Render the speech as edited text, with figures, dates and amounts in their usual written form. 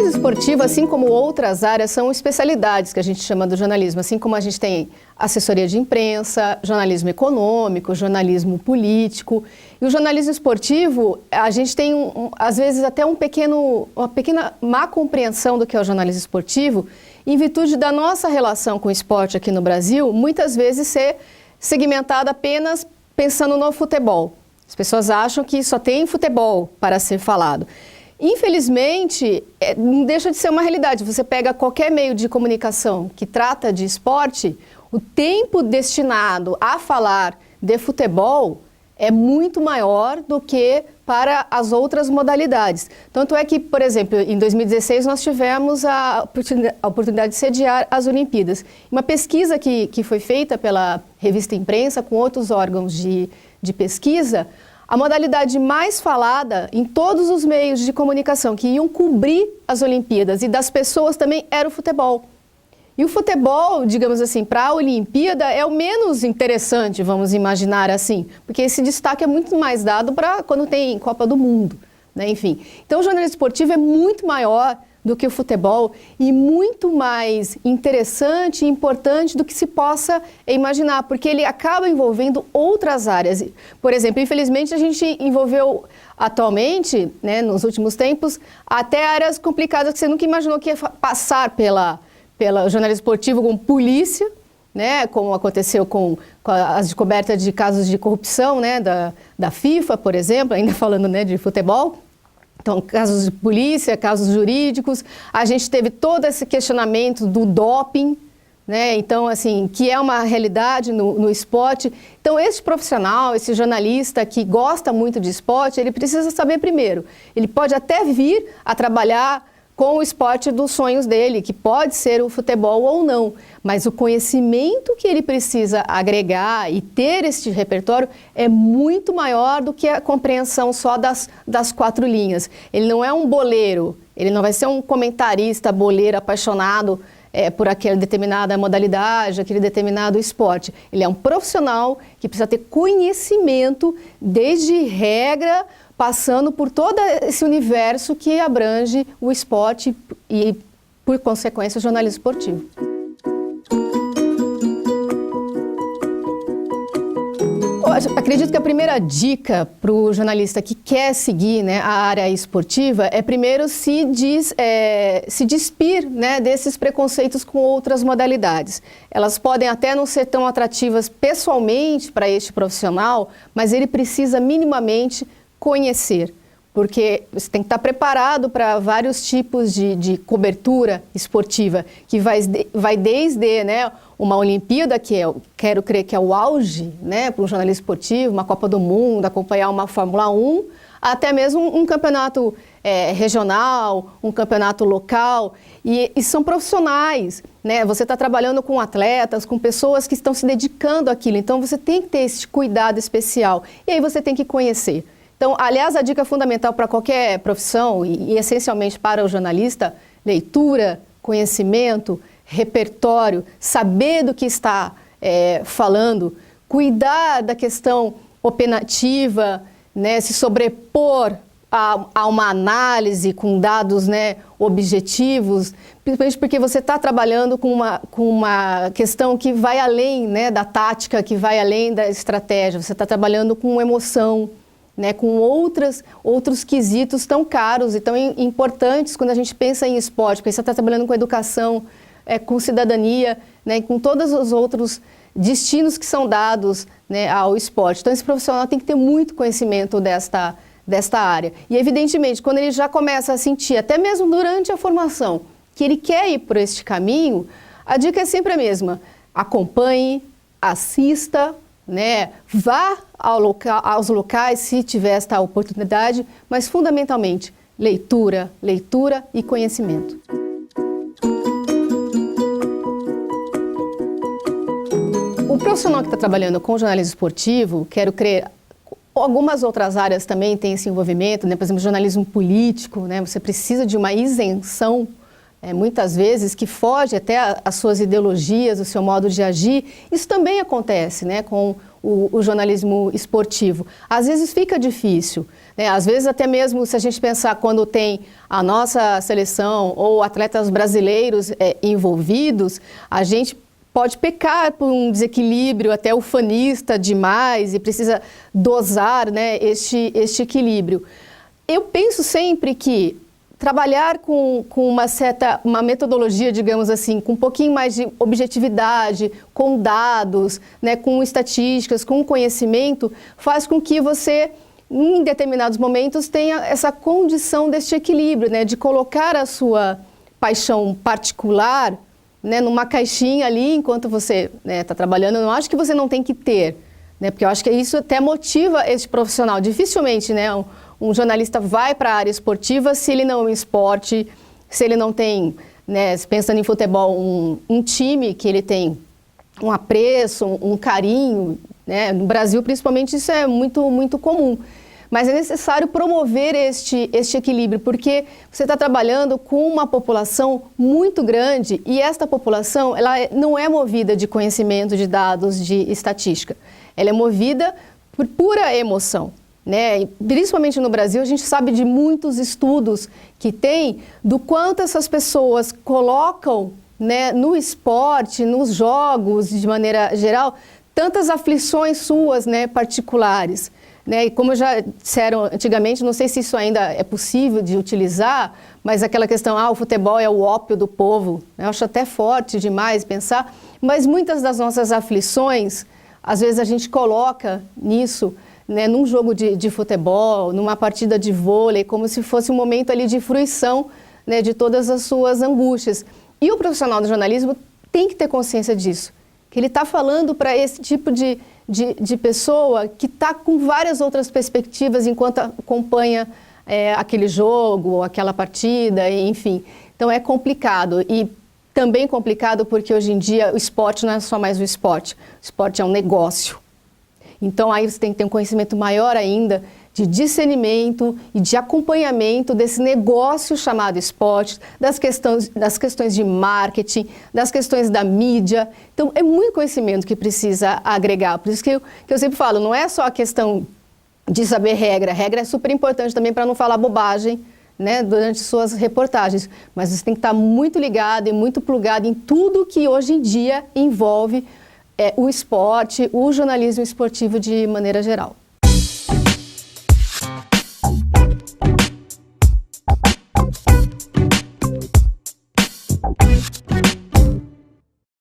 jornalismo esportivo, assim como outras áreas, são especialidades que a gente chama do jornalismo, assim como a gente tem assessoria de imprensa, jornalismo econômico, jornalismo político. E o jornalismo esportivo, a gente tem, às vezes, até uma pequena má compreensão do que é o jornalismo esportivo, em virtude da nossa relação com o esporte aqui no Brasil, muitas vezes ser segmentada apenas pensando no futebol. As pessoas acham que só tem futebol para ser falado. Infelizmente, não deixa de ser uma realidade. Você pega qualquer meio de comunicação que trata de esporte, o tempo destinado a falar de futebol é muito maior do que para as outras modalidades. Tanto é que, por exemplo, em 2016 nós tivemos a oportunidade de sediar as Olimpíadas. Uma pesquisa que foi feita pela revista Imprensa com outros órgãos de pesquisa, a modalidade mais falada em todos os meios de comunicação que iam cobrir as Olimpíadas e das pessoas também era o futebol. E o futebol, digamos assim, para a Olimpíada é o menos interessante, vamos imaginar assim, porque esse destaque é muito mais dado para quando tem Copa do Mundo, né? Enfim. Então o jornalismo esportivo é muito maior do que o futebol e muito mais interessante e importante do que se possa imaginar, porque ele acaba envolvendo outras áreas. Por exemplo, infelizmente a gente envolveu atualmente, né, nos últimos tempos, até áreas complicadas que você nunca imaginou que ia passar pela jornalismo esportivo, como polícia, né, como aconteceu com as descobertas de casos de corrupção, né, da FIFA, por exemplo, ainda falando, né, de futebol. Então, casos de polícia, casos jurídicos, a gente teve todo esse questionamento do doping, né? Então, assim, que é uma realidade no esporte. Então, esse profissional, esse jornalista que gosta muito de esporte, ele precisa saber primeiro, ele pode até vir a trabalhar com o esporte dos sonhos dele, que pode ser o futebol ou não, mas o conhecimento que ele precisa agregar e ter este repertório é muito maior do que a compreensão só das quatro linhas. Ele não é um boleiro, ele não vai ser um comentarista boleiro apaixonado por aquela determinada modalidade, aquele determinado esporte. Ele é um profissional que precisa ter conhecimento desde regra, passando por todo esse universo que abrange o esporte e, por consequência, o jornalismo esportivo. Eu acredito que a primeira dica para o jornalista que quer seguir, né, a área esportiva é primeiro se despir, né, desses preconceitos com outras modalidades. Elas podem até não ser tão atrativas pessoalmente para este profissional, mas ele precisa minimamente conhecer, porque você tem que estar preparado para vários tipos de cobertura esportiva, que vai desde, né, uma Olimpíada, que quero crer que é o auge, né, para um jornalista esportivo, uma Copa do Mundo, acompanhar uma Fórmula 1, até mesmo um campeonato regional, um campeonato local, e são profissionais, né? Você está trabalhando com atletas, com pessoas que estão se dedicando àquilo, então você tem que ter esse cuidado especial, e aí você tem que conhecer. Então, aliás, a dica fundamental para qualquer profissão e essencialmente para o jornalista, leitura, conhecimento, repertório, saber do que está falando, cuidar da questão opinativa, né, se sobrepor a uma análise com dados, né, objetivos, principalmente porque você está trabalhando com uma questão que vai além, né, da tática, que vai além da estratégia, você está trabalhando com emoção, né, com outros quesitos tão caros e tão importantes quando a gente pensa em esporte, porque você está trabalhando com educação, com cidadania, né, com todos os outros destinos que são dados, né, ao esporte. Então, esse profissional tem que ter muito conhecimento desta área. E, evidentemente, quando ele já começa a sentir, até mesmo durante a formação, que ele quer ir por este caminho, a dica é sempre a mesma. Acompanhe, assista, né, vá aos locais se tiver esta oportunidade, mas fundamentalmente leitura e conhecimento. O profissional que está trabalhando com jornalismo esportivo, quero crer, algumas outras áreas também têm esse envolvimento, né, por exemplo, jornalismo político, né, você precisa de uma isenção muitas vezes, que foge até as suas ideologias, o seu modo de agir. Isso também acontece, né, com o jornalismo esportivo. Às vezes fica difícil, né? Às vezes até mesmo se a gente pensar quando tem a nossa seleção ou atletas brasileiros envolvidos, a gente pode pecar por um desequilíbrio até ufanista demais e precisa dosar, né, este equilíbrio. Eu penso sempre que trabalhar com uma metodologia, digamos assim, com um pouquinho mais de objetividade, com dados, né, com estatísticas, com conhecimento, faz com que você, em determinados momentos, tenha essa condição deste equilíbrio, né, de colocar a sua paixão particular, né, numa caixinha ali, enquanto você está trabalhando. Eu não acho que você não tem que ter, né, porque eu acho que isso até motiva esse profissional. Dificilmente, né, um jornalista vai para a área esportiva se ele não é um esporte, se ele não tem, né, pensando em futebol, um time que ele tem um apreço, um carinho, né? No Brasil, principalmente, isso é muito, muito comum. Mas é necessário promover este equilíbrio, porque você está trabalhando com uma população muito grande e esta população ela não é movida de conhecimento, de dados, de estatística. Ela é movida por pura emoção. Né? E principalmente no Brasil, a gente sabe de muitos estudos que tem do quanto essas pessoas colocam, né, no esporte, nos jogos, de maneira geral, tantas aflições suas, né, particulares. Né? E como já disseram antigamente, não sei se isso ainda é possível de utilizar, mas aquela questão, o futebol é o ópio do povo, eu acho até forte demais pensar, mas muitas das nossas aflições, às vezes a gente coloca nisso, né, num jogo de futebol, numa partida de vôlei, como se fosse um momento ali de fruição, né, de todas as suas angústias. E o profissional do jornalismo tem que ter consciência disso, que ele está falando para esse tipo de pessoa que está com várias outras perspectivas enquanto acompanha aquele jogo, aquela partida, enfim. Então é complicado e também complicado porque hoje em dia o esporte não é só mais o esporte é um negócio. Então, aí você tem que ter um conhecimento maior ainda de discernimento e de acompanhamento desse negócio chamado esporte, das questões de marketing, das questões da mídia. Então, é muito conhecimento que precisa agregar. Por isso que eu sempre falo, não é só a questão de saber regra. Regra é super importante também para não falar bobagem, né, durante suas reportagens. Mas você tem que estar muito ligado e muito plugado em tudo que hoje em dia envolve o esporte, o jornalismo esportivo de maneira geral.